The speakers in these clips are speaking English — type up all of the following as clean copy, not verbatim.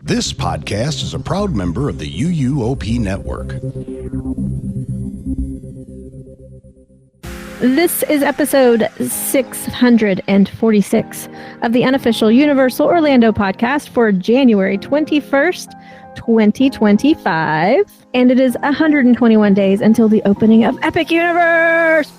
This podcast is a proud member of the UUOP network. This is episode 646 of the unofficial Universal Orlando podcast for January 21st, 2025. And it is 121 days until the opening of Epic Universe.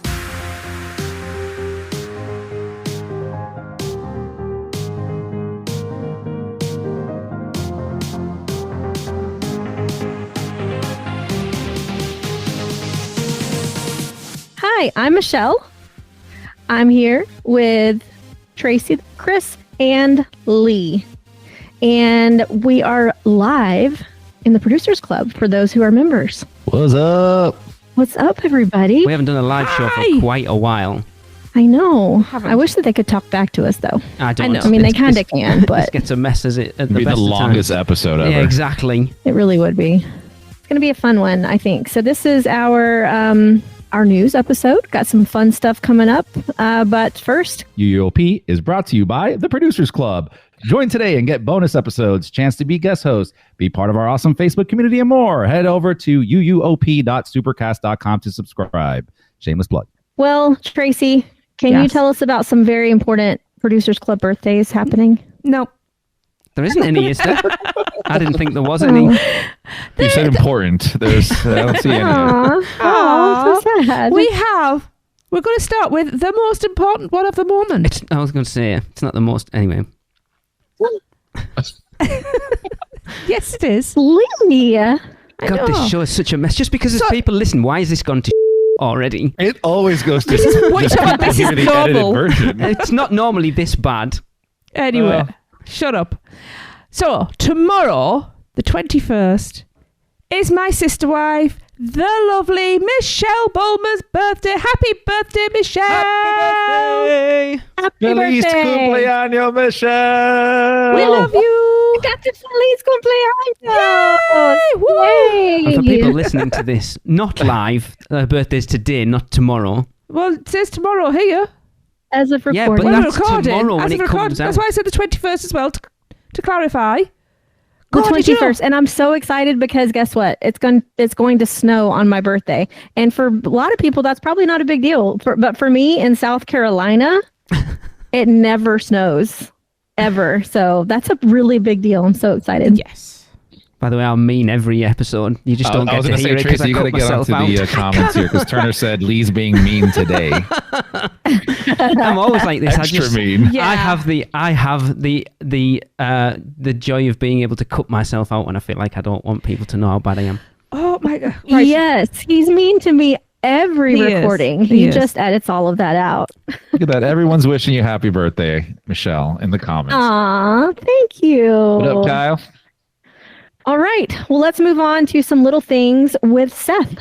Hi, I'm Michelle. I'm here with Tracy, Chris, and Lee. And we are live in the Producers Club for those who are members. What's up? What's up, everybody? We haven't done a live show for quite a while. I know. I wish that they could talk back to us, though. I know. I mean, they kind of can, but... This gets a mess at the best It'd be the longest episode ever. Yeah, exactly. It really would be. It's going to be a fun one, I think. So this is our news episode. Got some fun stuff coming up. But first... UUOP is brought to you by the Producers Club. Join today and get bonus episodes, chance to be guest host, be part of our awesome Facebook community, and more. Head over to uUOP.supercast.com to subscribe. Shameless plug. Well, Tracy, can you tell us about some very important Producers Club birthdays happening? No. There isn't any, is there? I didn't think there was any. You said important. I don't see any. Aww, so sad. We're going to start with the most important one of the moment. I was going to say, it's not the most, anyway. Yes, it is. Lee. God, this show is such a mess. Just because there's people listen, why has this gone to already? It always goes to This is normal. version. It's not normally this bad. Anyway, shut up. So, tomorrow, the 21st, is my sister wife, the lovely Michelle Bulmer's birthday. Happy birthday, Michelle! Happy Happy Feliz birthday. cumpleaños, Michelle! We love you! Got the Feliz cumpleaños! Yay! Woo! And for people listening to this, not live, birthday's today, not tomorrow. Well, it says tomorrow here. As of Yeah, recording. but Well, that's recording. tomorrow when As of it recording. comes out. That's why I said the 21st as well, to clarify. The God, did you know? 21st, and I'm so excited because guess what? It's going to snow on my birthday, and for a lot of people, that's probably not a big deal. But for me in South Carolina, it never snows ever. So that's a really big deal. I'm so excited. Yes. By the way, I'm mean every episode. You just don't get to hear it because I Tracy, you got cut to get myself onto out. the comments here because Turner said Lee's being mean today. I'm always like this. Extra mean. Yeah. I have the joy of being able to cut myself out when I feel like I don't want people to know how bad I am. Oh my God. Right. Yes, he's mean to me every He is. recording. He He is. just edits all of that out. Look at that. Everyone's wishing you happy birthday, Michelle, in the comments. Aw, thank you. What up, Kyle? All right. Well, let's move on to some little things with Seth.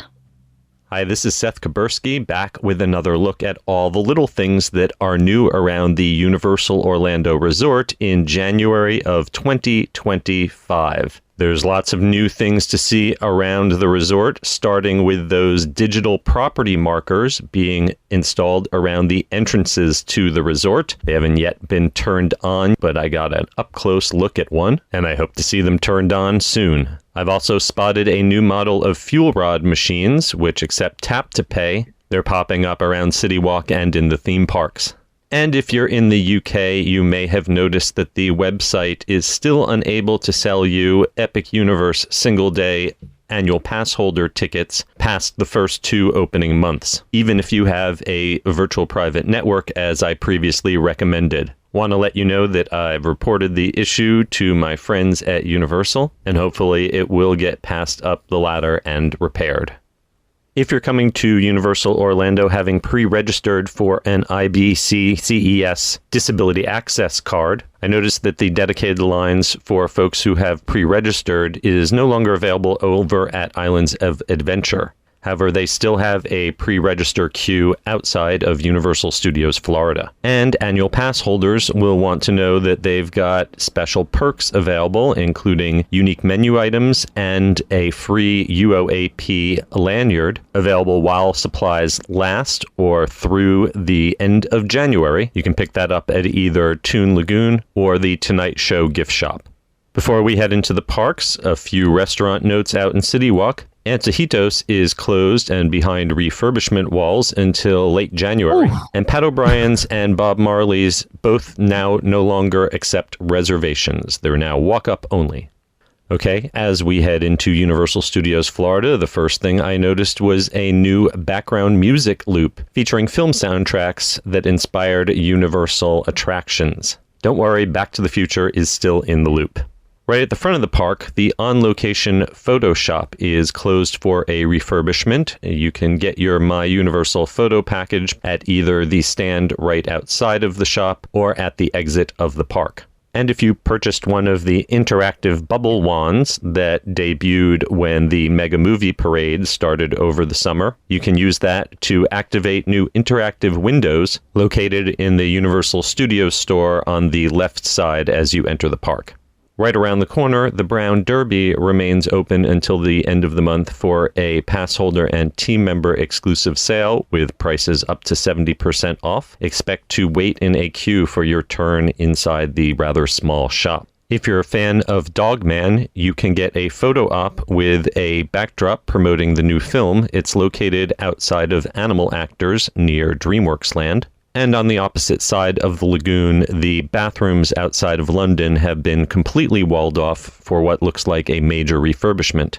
Hi, this is Seth Kaburski back with another look at all the little things that are new around the Universal Orlando Resort in January of 2025. There's lots of new things to see around the resort, starting with those digital property markers being installed around the entrances to the resort. They haven't yet been turned on, but I got an up-close look at one, and I hope to see them turned on soon. I've also spotted a new model of fuel rod machines, which accept tap to pay. They're popping up around City Walk and in the theme parks. And if you're in the UK, you may have noticed that the website is still unable to sell you Epic Universe single-day annual pass holder tickets past the first 2 opening months, even if you have a virtual private network, as I previously recommended. Want to let you know that I've reported the issue to my friends at Universal, and hopefully it will get passed up the ladder and repaired. If you're coming to Universal Orlando having pre-registered for an IBC CES Disability Access card, I noticed that the dedicated lines for folks who have pre-registered is no longer available over at Islands of Adventure. However, they still have a pre-register queue outside of Universal Studios Florida. And annual pass holders will want to know that they've got special perks available, including unique menu items and a free UUOP lanyard available while supplies last or through the end of January. You can pick that up at either Toon Lagoon or the Tonight Show gift shop. Before we head into the parks, a few restaurant notes out in City Walk. Antojitos is closed and behind refurbishment walls until late January. Ooh. And Pat O'Brien's and Bob Marley's both now no longer accept reservations. They're now walk-up only. Okay, as we head into Universal Studios Florida, the first thing I noticed was a new background music loop featuring film soundtracks that inspired Universal attractions. Don't worry, Back to the Future is still in the loop. Right at the front of the park, the on-location photo shop is closed for a refurbishment. You can get your My Universal photo package at either the stand right outside of the shop or at the exit of the park. And if you purchased one of the interactive bubble wands that debuted when the Mega Movie Parade started over the summer, you can use that to activate new interactive windows located in the Universal Studios store on the left side as you enter the park. Right around the corner, the Brown Derby remains open until the end of the month for a pass holder and team member exclusive sale with prices up to 70% off. Expect to wait in a queue for your turn inside the rather small shop. If you're a fan of Dogman, you can get a photo op with a backdrop promoting the new film. It's located outside of Animal Actors near DreamWorks Land. And on the opposite side of the lagoon, the bathrooms outside of London have been completely walled off for what looks like a major refurbishment.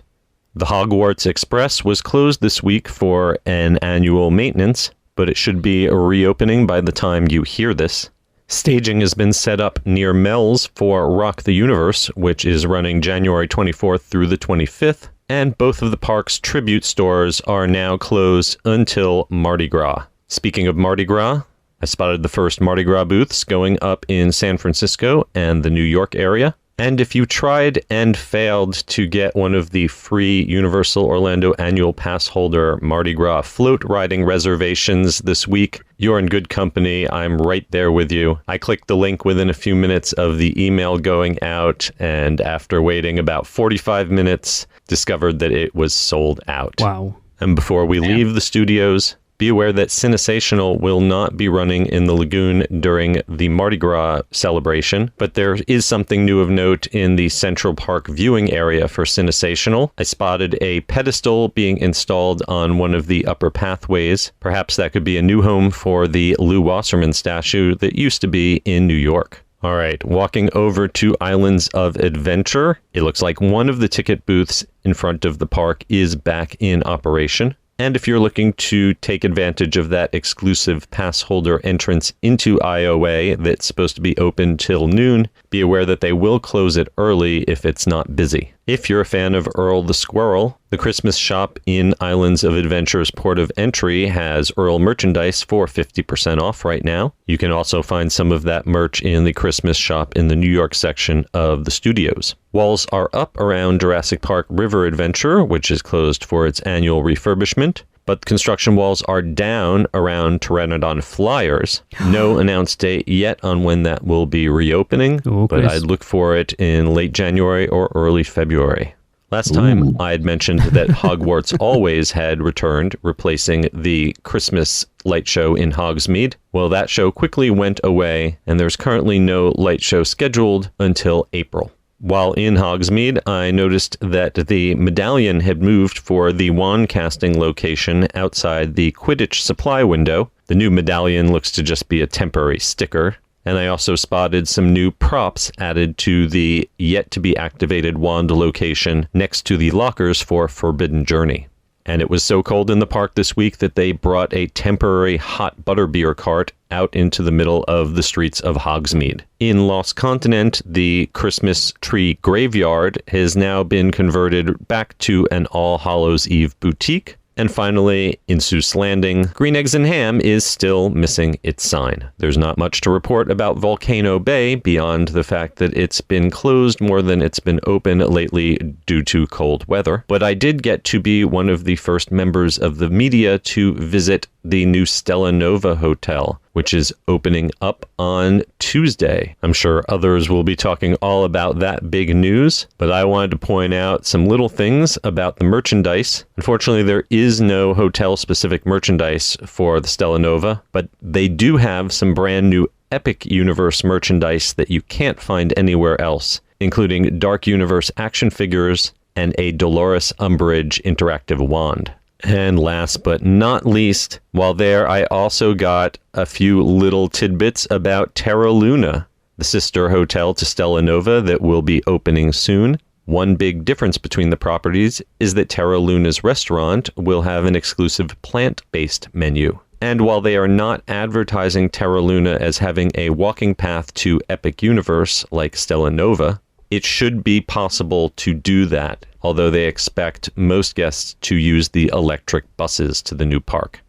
The Hogwarts Express was closed this week for an annual maintenance, but it should be reopening by the time you hear this. Staging has been set up near Mel's for Rock the Universe, which is running January 24th through the 25th, and both of the park's tribute stores are now closed until Mardi Gras. Speaking of Mardi Gras, I spotted the first Mardi Gras booths going up in San Francisco and the New York area. And if you tried and failed to get one of the free Universal Orlando annual pass holder Mardi Gras float riding reservations this week, you're in good company. I'm right there with you. I clicked the link within a few minutes of the email going out, and after waiting about 45 minutes, discovered that it was sold out. Wow. And before we leave the studios, be aware that Cinesational will not be running in the lagoon during the Mardi Gras celebration, but there is something new of note in the Central Park viewing area for Cinesational. I spotted a pedestal being installed on one of the upper pathways. Perhaps that could be a new home for the Lou Wasserman statue that used to be in New York. All right, walking over to Islands of Adventure, it looks like one of the ticket booths in front of the park is back in operation. And if you're looking to take advantage of that exclusive pass holder entrance into IOA that's supposed to be open till noon, be aware that they will close it early if it's not busy. If you're a fan of Earl the Squirrel, the Christmas shop in Islands of Adventure's port of entry has Earl merchandise for 50% off right now. You can also find some of that merch in the Christmas shop in the New York section of the studios. Walls are up around Jurassic Park River Adventure, which is closed for its annual refurbishment. But construction walls are down around Pteranodon Flyers. No announced date yet on when that will be reopening, but I'd look for it in late January or early February. Last time I had mentioned that Hogwarts Always had returned, replacing the Christmas light show in Hogsmeade. Well, that show quickly went away, and there's currently no light show scheduled until April. While in Hogsmeade, I noticed that the medallion had moved for the wand casting location outside the Quidditch supply window. The new medallion looks to just be a temporary sticker. And I also spotted some new props added to the yet-to-be-activated wand location next to the lockers for Forbidden Journey. And it was so cold in the park this week that they brought a temporary hot butterbeer cart out into the middle of the streets of Hogsmeade. In Lost Continent, the Christmas tree graveyard has now been converted back to an All Hallows Eve boutique. And finally, in Seuss Landing, Green Eggs and Ham is still missing its sign. There's not much to report about Volcano Bay beyond the fact that it's been closed more than it's been open lately due to cold weather. But I did get to be one of the first members of the media to visit the new Stella Nova Hotel, which is opening up on Tuesday. I'm sure others will be talking all about that big news, but I wanted to point out some little things about the merchandise. Unfortunately, there is no hotel-specific merchandise for the Stella Nova, but they do have some brand new Epic Universe merchandise that you can't find anywhere else. including Dark Universe action figures and a Dolores Umbridge interactive wand. And last but not least, while there, I also got a few little tidbits about Terra Luna, the sister hotel to Stella Nova that will be opening soon. One big difference between the properties is that Terra Luna's restaurant will have an exclusive plant-based menu. And while they are not advertising Terra Luna as having a walking path to Epic Universe like Stella Nova, it should be possible to do that, although they expect most guests to use the electric buses to the new park.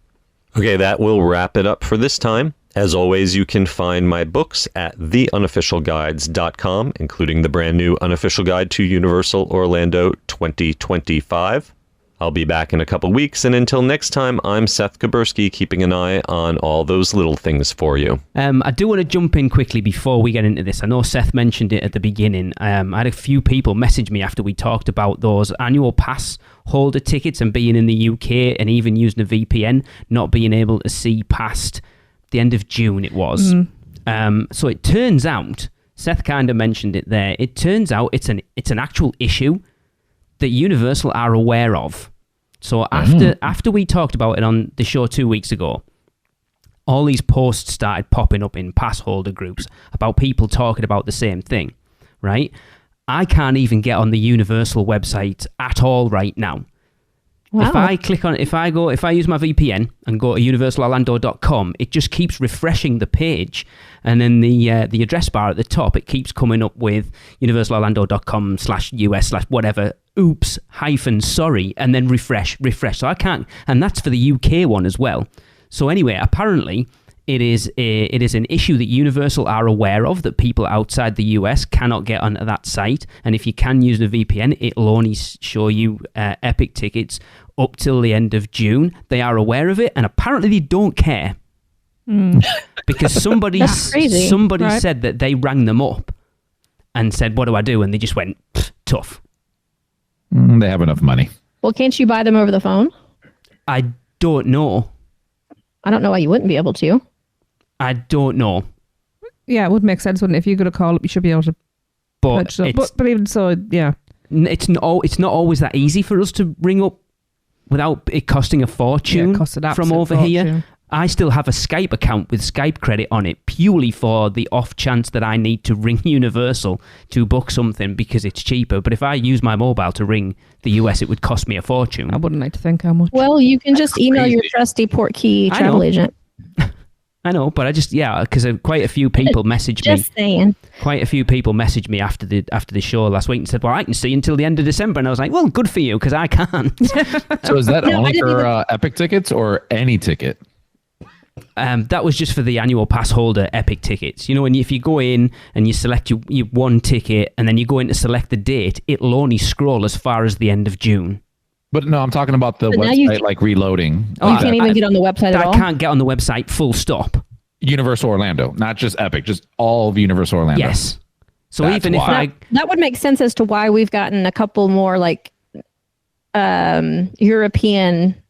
Okay, that will wrap it up for this time. As always, you can find my books at theunofficialguides.com, including the brand new Unofficial Guide to Universal Orlando 2025. I'll be back in a couple weeks, and until next time, I'm Seth Kuberski, keeping an eye on all those little things for you. I do want to jump in quickly before we get into this. I know Seth mentioned it at the beginning. I had a few people message me after we talked about those annual pass holder tickets and being in the UK and even using a VPN, not being able to see past the end of June it was. So it turns out, Seth kind of mentioned it there, it turns out it's an actual issue that Universal are aware of. So after we talked about it on the show 2 weeks ago, all these posts started popping up in pass holder groups about people talking about the same thing, right? I can't even get on the Universal website at all right now. Wow. If I use my VPN and go to universalorlando.com, it just keeps refreshing the page, and then the address bar at the top, it keeps coming up with universalorlando.com/US/whatever, oops-sorry, and then refresh. So I can't, and that's for the UK one as well. So anyway, apparently it is an issue that Universal are aware of, that people outside the US cannot get onto that site, and if you can use the VPN, it'll only show you Epic tickets up till the end of June. They are aware of it, and apparently they don't care. Because somebody right? said that they rang them up and said, what do I do? And they just went, tough. They have enough money. Well, can't you buy them over the phone? I don't know. I don't know why you wouldn't be able to. I don't know. Yeah, it would make sense, wouldn't it? If you got a call up, you should be able to purchase it. But even so, yeah. It's not always that easy for us to ring up without it costing a fortune from over here. I still have a Skype account with Skype credit on it, purely for the off chance that I need to ring Universal to book something because it's cheaper. But if I use my mobile to ring the US, it would cost me a fortune. I wouldn't like to think how much. Well, you can just email your trusty Portkey travel agent. I know, but because quite a few people messaged me. Just saying. Quite a few people messaged me after the show last week and said, well, I can see until the end of December. And I was like, well, good for you, because I can't. So is that only for Epic tickets or any ticket? That was just for the annual pass holder Epic tickets. You know, if you go in and you select your one ticket and then you go in to select the date, it'll only scroll as far as the end of June. But no, I'm talking about the website, like reloading. You can't even get on the website at all? I can't get on the website, full stop. Universal Orlando, not just Epic, just all of Universal Orlando. Yes. So that's even if that would make sense as to why we've gotten a couple more like European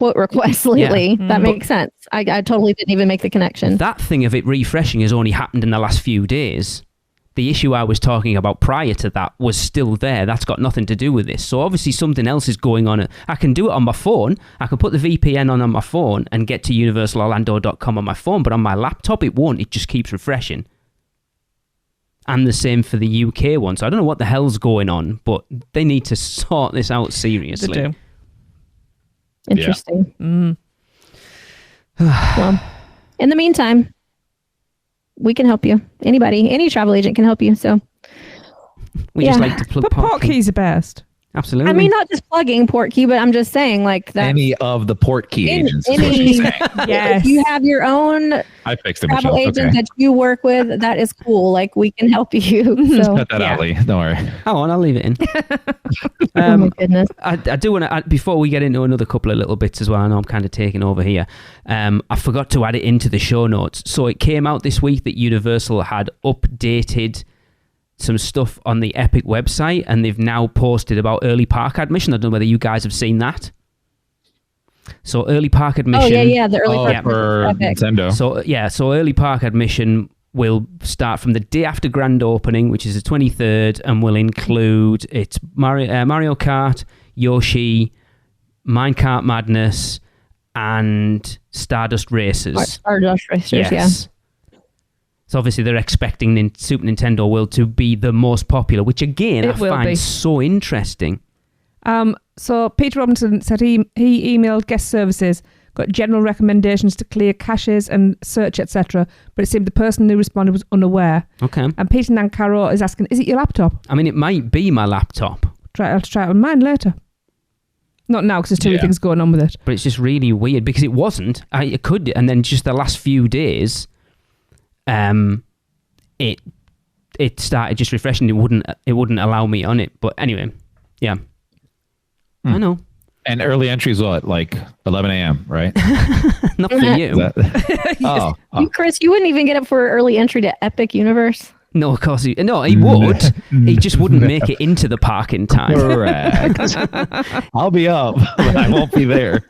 quote requests lately. Yeah. That makes sense. I totally didn't even make the connection. That thing of it refreshing has only happened in the last few days. The issue I was talking about prior to that was still there. That's got nothing to do with this. So obviously something else is going on. I can do it on my phone. I can put the VPN on my phone and get to universalorlando.com on my phone, but on my laptop it won't. It just keeps refreshing. And the same for the UK one. So I don't know what the hell's going on, but they need to sort this out seriously. They do. Interesting. Yeah. Well, in the meantime, we can help you. Any travel agent can help you. So we just like to plug But Portkey's the best. Absolutely. I mean, not just plugging Portkey, but I'm just saying like that. Any of the Portkey agents. Yes. If you have your own travel agent that you work with, that is cool. Like we can help you. So cut that out, Lee. Don't worry. Oh, I'll leave it in. Oh my goodness. I do want to, before we get into another couple of little bits as well, I know I'm kind of taking over here. I forgot to add it into the show notes. So it came out this week that Universal had updated some stuff on the Epic website, and they've now posted about early park admission. I don't know whether you guys have seen that. So early park admission. Oh yeah, the early park for Nintendo. So early park admission will start from the day after grand opening, which is the 23rd, and will include Mario Kart, Yoshi, Minecart Madness, and Stardust Races. Stardust Racers, yes. So obviously they're expecting Super Nintendo World to be the most popular, which again I find so interesting. So Peter Robinson said he emailed guest services, got general recommendations to clear caches and search, etc. But it seemed the person who responded was unaware. Okay. And Peter Nancaro is asking, is it your laptop? I mean, it might be my laptop. I'll try it on mine later. Not now, because there's too many things going on with it. But it's just really weird because it wasn't. It could, and then just the last few days, it started just refreshing. It wouldn't allow me on it. But anyway, yeah, I know. And early entries, what, like 11 a.m., right? Not for you. Oh. Chris, you wouldn't even get up for early entry to Epic Universe. No, of course he would. He just wouldn't make it into the park in time. Correct. I'll be up, but I won't be there.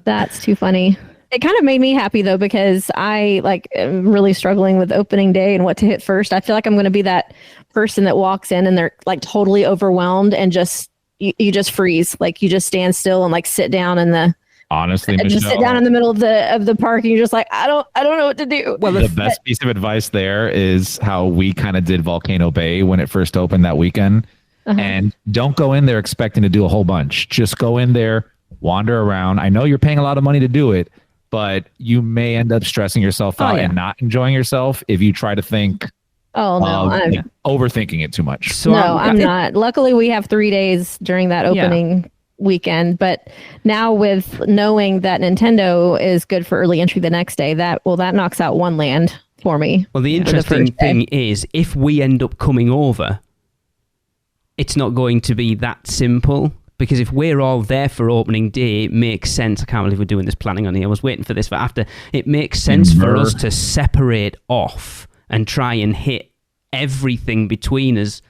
That's too funny. It kind of made me happy though, because I am really struggling with opening day and what to hit first. I feel like I'm going to be that person that walks in and they're like totally overwhelmed and just you just freeze, like you just stand still and like sit down in the. Honestly, Michelle, just sit down in the middle of the park and you're just like, I don't know what to do. Well, the best piece of advice there is how we kind of did Volcano Bay when it first opened that weekend. And don't go in there expecting to do a whole bunch. Just go in there, wander around. I know you're paying a lot of money to do it, but you may end up stressing yourself out and not enjoying yourself if you try to think. Oh no, I'm overthinking it too much. So I'm not. Luckily, we have 3 days during that opening weekend, but now with knowing that Nintendo is good for early entry the next day, that knocks out one land for me. Well, the interesting thing is, if we end up coming over, it's not going to be that simple, because if we're all there for opening day, it makes sense. I can't believe we're doing this planning on here. I was waiting for this for after. It makes sense for us to separate off and try and hit everything between us.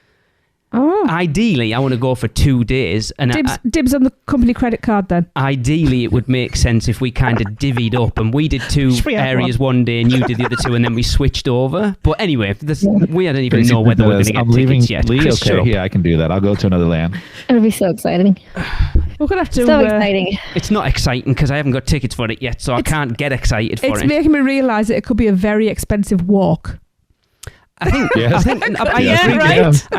Oh. Ideally, I want to go for 2 days. And dibs on the company credit card then. Ideally, it would make sense if we kind of divvied up and we did 2 areas one day and you did the other 2 and then we swithed over. But anyway, we don't even know whether we're going to get tickets yet. Lee, okay, yeah, I can do that. I'll go to another land. It'll be so exciting. We're going to have to... So exciting. It's not exciting because I haven't got tickets for it yet, so I can't get excited for it. It's making me realise that it could be a very expensive walk. I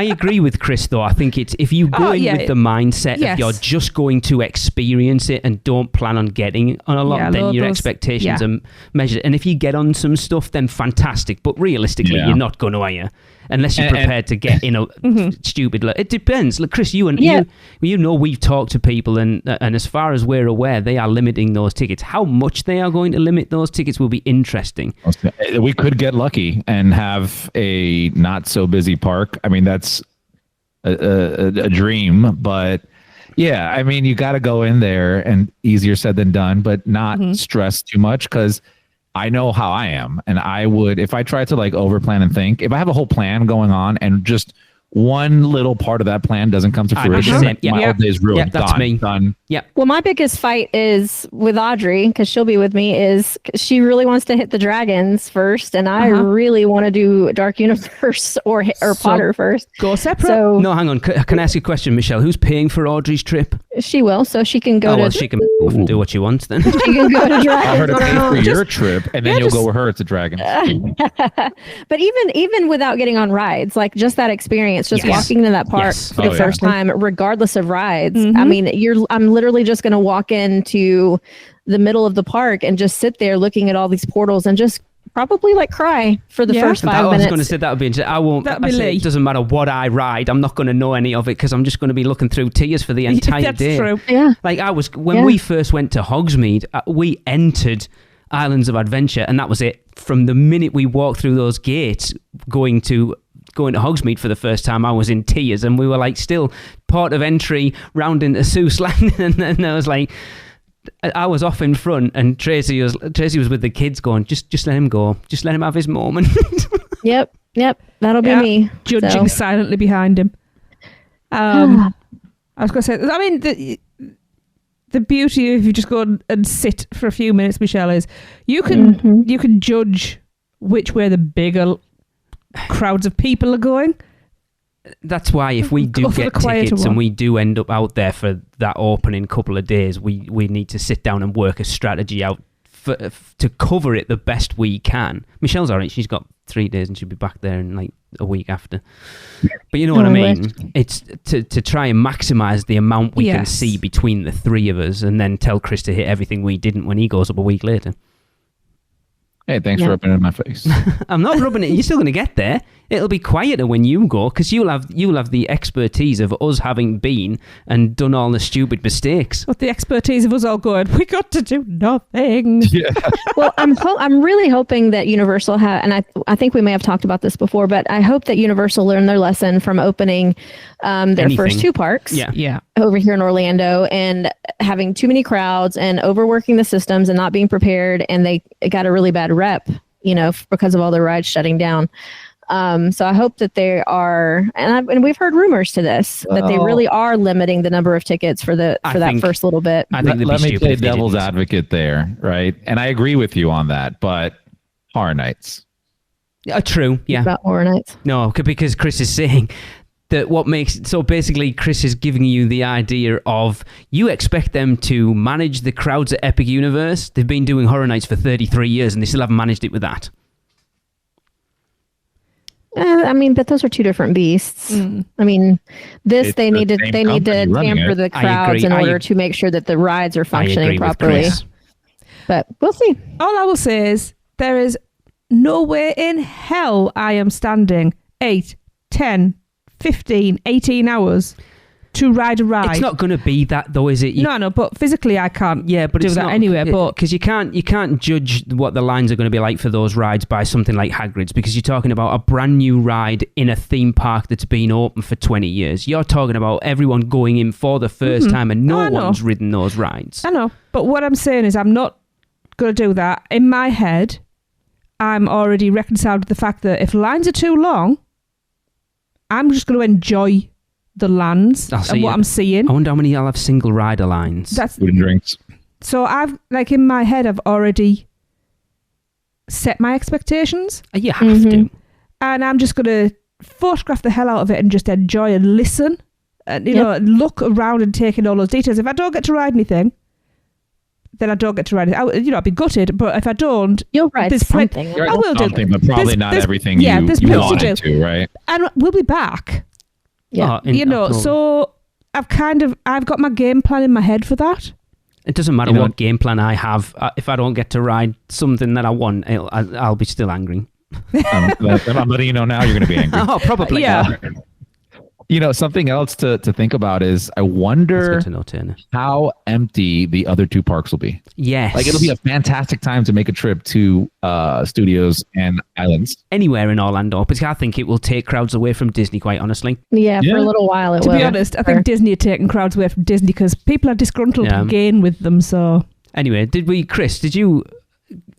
agree with Chris though. I think it's if you go in with the mindset of you're just going to experience it and don't plan on getting on a lot, then your expectations are measured. And if you get on some stuff, then fantastic. But realistically, you're not going to, are you? Unless you're prepared to get in a stupid. It depends. Look, Chris, you know we've talked to people, and as far as we're aware, they are limiting those tickets. How much they are going to limit those tickets will be interesting. We could get lucky and have a not so busy park. I mean, that's a dream, but yeah, I mean, you got to go in there, and easier said than done, but not stress too much, because I know how I am, and I would, if I try to like overplan and think, if I have a whole plan going on and just one little part of that plan doesn't come to fruition, my whole day is ruined. Yeah, that's me. Done. Yeah. Well, my biggest fight is with Audrey, because she'll be with me, is she really wants to hit the dragons first, and I really want to do Dark Universe or Potter first. Go separate. So, no, hang on. Can I ask you a question, Michelle? Who's paying for Audrey's trip? She will, so she can go she can do what she wants then. She can go to Dragons. I'll her to pay for your trip, and then you'll go with her to Dragons. But even without getting on rides, like just that experience, just walking into that park for the first time, regardless of rides. I mean, I'm literally just going to walk into the middle of the park and just sit there looking at all these portals and just probably like cry for the first 5 minutes. I was going to say that would be interesting. I won't. It doesn't matter what I ride. I'm not going to know any of it because I'm just going to be looking through tears for the entire day. That's true. Yeah. Like when we first went to Hogsmeade, we entered Islands of Adventure, and that was it. From the minute we walked through those gates, going to Hogsmeade for the first time, I was in tears, and we were like still port of entry round into Seuss Land, and then I was like, I was off in front, and Tracy was with the kids going, just let him go, just let him have his moment. Yep, that'll be me judging silently behind him. I was going to say, I mean, the beauty if you just go and sit for a few minutes, Michelle, is you can judge which way the bigger crowds of people are going. That's why if we do Go for get the quieter tickets one. and we do end up out there for that opening couple of days, we need to sit down and work a strategy out to cover it the best we can. Michelle's all right. She's got 3 days and she'll be back there in like a week after. But you know what I mean? It's to try and maximise the amount we can see between the three of us and then tell Chris to hit everything we didn't when he goes up a week later. Hey, thanks for rubbing it in my face. I'm not rubbing it. You're still going to get there. It'll be quieter when you go because you'll have the expertise of us having been and done all the stupid mistakes. But the expertise of us all going, we got to do nothing. Yeah. Well, I'm really hoping that Universal and I think we may have talked about this before, but I hope that Universal learned their lesson from opening their first two parks Yeah. over here in Orlando and having too many crowds and overworking the systems and not being prepared, and they got a really bad rep, because of all the rides shutting down. So I hope that they are, and we've heard rumors to this, that they really are limiting the number of tickets for that first little bit. I think Let me play devil's advocate there, right? And I agree with you on that, but Horror Nights. True, yeah. About Horror Nights. No, because Chris is saying that so basically Chris is giving you the idea of you expect them to manage the crowds at Epic Universe. They've been doing Horror Nights for 33 years and they still haven't managed it with that. But those are two different beasts. I mean, they need to tamper the crowds in order to make sure that the rides are functioning properly. But we'll see. All I will say is there is no way in hell I am standing 8, 10, 15, 18 hours to ride a ride. It's not going to be that though, is it? No, but physically I can't do it's that not, anyway. But because you can't judge what the lines are going to be like for those rides by something like Hagrid's, because you're talking about a brand new ride in a theme park that's been open for 20 years. You're talking about everyone going in for the first time and no one's ridden those rides. I know, but what I'm saying is I'm not going to do that. In my head, I'm already reconciled with the fact that if lines are too long, I'm just going to enjoy the lands and what I'm seeing. I wonder how many I'll have single rider lines. That's food and drinks. So I've in my head I've already set my expectations. You have to. And I'm just going to photograph the hell out of it and just enjoy and listen and look around and take in all those details. If I don't get to ride anything, then I don't get to ride it. I'll be gutted, but if I don't, you'll ride something. I will do something, but probably not everything you wanted to, right? And we'll be back. Yeah, so I've got my game plan in my head for that. It doesn't matter what game plan I have. If I don't get to ride something that I want, I'll be still angry. I'm letting you know now you're going to be angry. Oh, probably. Yeah. Something else to think about is I wonder how empty the other two parks will be. Yes. Like, it'll be a fantastic time to make a trip to Studios and Islands. Anywhere in Orlando, because I think it will take crowds away from Disney, quite honestly. Yeah, for a little while it will. To be honest, I think Disney are taking crowds away from Disney because people are disgruntled again with them, so... Anyway, Chris, did you...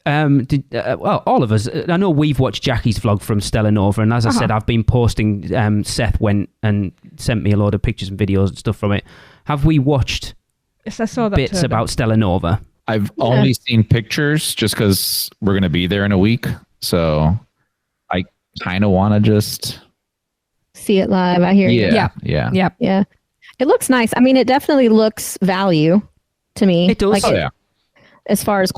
all of us, I know we've watched Jackie's vlog from Stella Nova, and as I said, I've been posting, Seth went and sent me a load of pictures and videos and stuff from it. Have we watched Yes, I saw that bits about Stella Nova? I've only seen pictures just because we're going to be there in a week. So I kind of want to just see it live. I hear you. Yeah. It looks nice. I mean, it definitely looks value to me. It does. As far as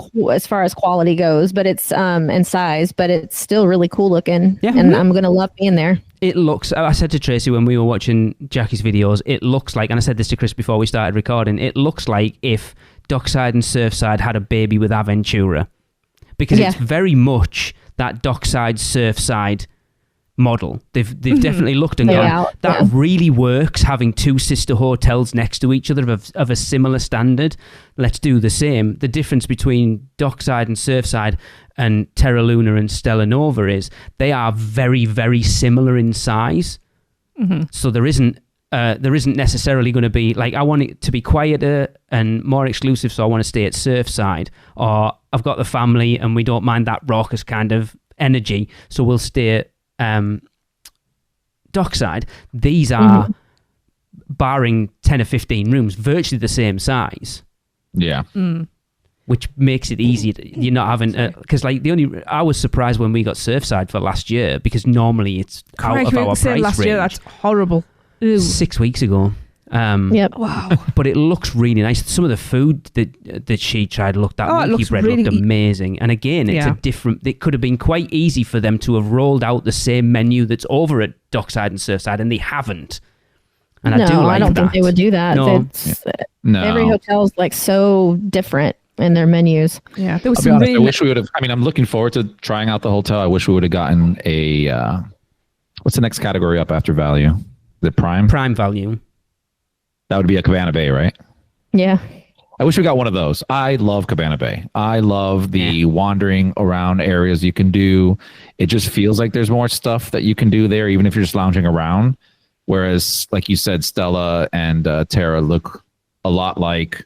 quality goes, but it's and size, but it's still really cool looking. Yeah. And I'm gonna love being there. It looks, I said to Tracy when we were watching Jackie's videos, it looks like, and I said this to Chris before we started recording, it looks like if Dockside and Surfside had a baby with Aventura, because it's very much that Dockside Surfside model. They've definitely looked and gone, that really works, having two sister hotels next to each other of a similar standard. Let's do the same. The difference between Dockside and Surfside and Terra Luna and Stella Nova is they are very, very similar in size. So there isn't necessarily going to be, like, I want it to be quieter and more exclusive, so I want to stay at Surfside, or I've got the family and we don't mind that raucous kind of energy, so we'll stay at Dockside. These are, barring 10 or 15 rooms, virtually the same size. Yeah. which makes it easy. You're not having because I was surprised when we got Surfside for last year because normally it's out of our price last range. year, that's horrible. Ew. 6 weeks ago. Yep. Wow. But it looks really nice. Some of the food that she tried looked monkey bread looked amazing. And again, it's a different. It could have been quite easy for them to have rolled out the same menu that's over at Dockside and Surfside, and they haven't. And I don't think they would do that. No. Every hotel's like so different in their menus. Yeah, there was I'll some be honest, really. I wish we would have. I mean, I'm looking forward to trying out the hotel. I wish we would have gotten a. What's the next category up after value? The prime. Prime value. That would be a Cabana Bay, right? Yeah. I wish we got one of those. I love Cabana Bay. I love the wandering around areas you can do. It just feels like there's more stuff that you can do there, even if you're just lounging around. Whereas, like you said, Stella and Tara look a lot like,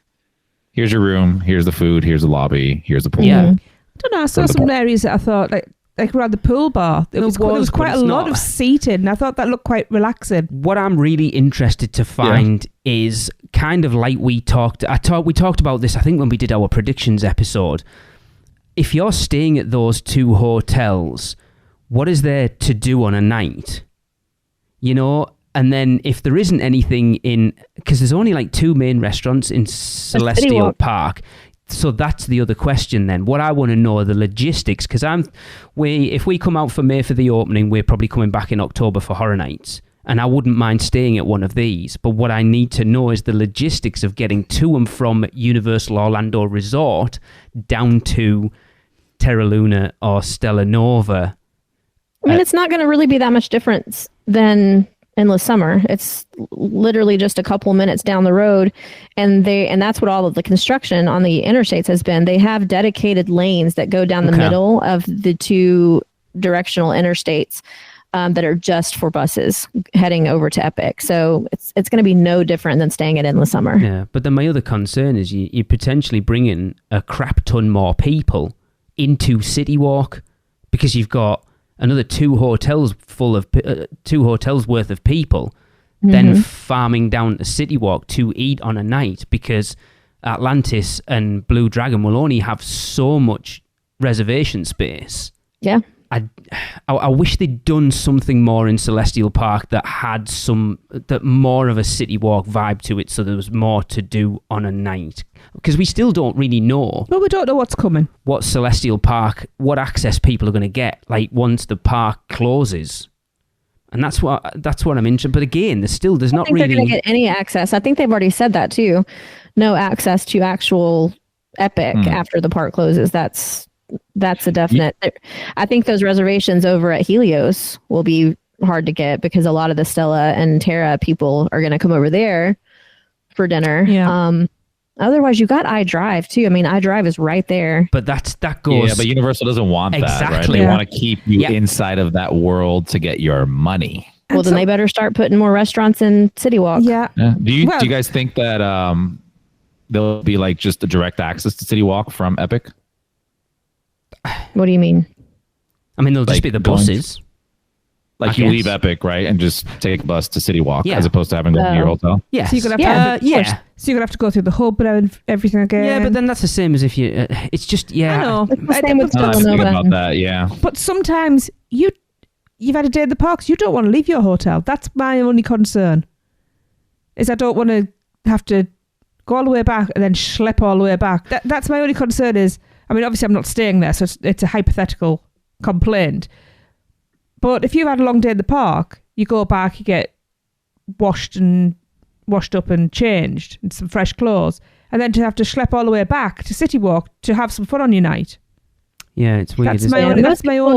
here's your room, here's the food, here's the lobby, here's the pool. Yeah. I don't know. I saw some areas that I thought like around the pool bar. There was quite a lot of seating, and I thought that looked quite relaxing. What I'm really interested to find is kind of like we talked about this, I think, when we did our predictions episode. If you're staying at those two hotels, what is there to do on a night? You know, and then if there isn't anything because there's only like 2 main restaurants in Celestial Park. So that's the other question then. What I want to know are the logistics, because if we come out for May for the opening, we're probably coming back in October for Horror Nights, and I wouldn't mind staying at one of these. But what I need to know is the logistics of getting to and from Universal Orlando Resort down to Terra Luna or Stella Nova. I mean, it's not going to really be that much difference than Endless Summer. It's literally just a couple minutes down the road, and that's what all of the construction on the interstates has been. They have dedicated lanes that go down the middle of the 2 directional interstates that are just for buses heading over to Epic. So it's going to be no different than staying at Endless Summer. Yeah, but then my other concern is you potentially bring in a crap ton more people into City Walk, because you've got another 2 hotels worth of people, then farming down to City Walk to eat on a night, because Atlantis and Blue Dragon will only have so much reservation space. Yeah. I wish they'd done something more in Celestial Park that had that more of a City Walk vibe to it, so there was more to do on a night. Because we still don't really know. Well, we don't know what's coming. What Celestial Park, what access people are going to get, like once the park closes. And that's what I'm interested. But again, there's not really. I think they're going to get any access. I think they've already said that too. No access to actual Epic after the park closes. That's a definite. I think those reservations over at Helios will be hard to get, because a lot of the Stella and Terra people are going to come over there for dinner. Yeah. Otherwise, you got iDrive too. I mean, iDrive is right there. But that goes. Yeah, but Universal doesn't want that, right? Exactly. They want to keep you inside of that world to get your money. Well, then they better start putting more restaurants in City Walk. Yeah. Do you guys think that there'll be like just a direct access to City Walk from Epic? What do you mean? I mean, there'll just be the buses. Like you leave Epic, right, and just take a bus to City Walk, as opposed to having to go to your hotel. Yeah. So you're gonna have So you're gonna have to go through the hub and everything again. Yeah, but then that's the same as if you. It's just I know. It's the same with about that. Yeah. But sometimes you've had a day at the parks. You don't want to leave your hotel. That's my only concern. Is I don't want to have to go all the way back and then schlep all the way back. That's my only concern. Is, I mean, obviously I'm not staying there, so it's a hypothetical complaint. But if you've had a long day at the park, you go back, you get washed up and changed in some fresh clothes, and then to have to schlep all the way back to City Walk to have some fun on your night. Yeah, it's weird. Most people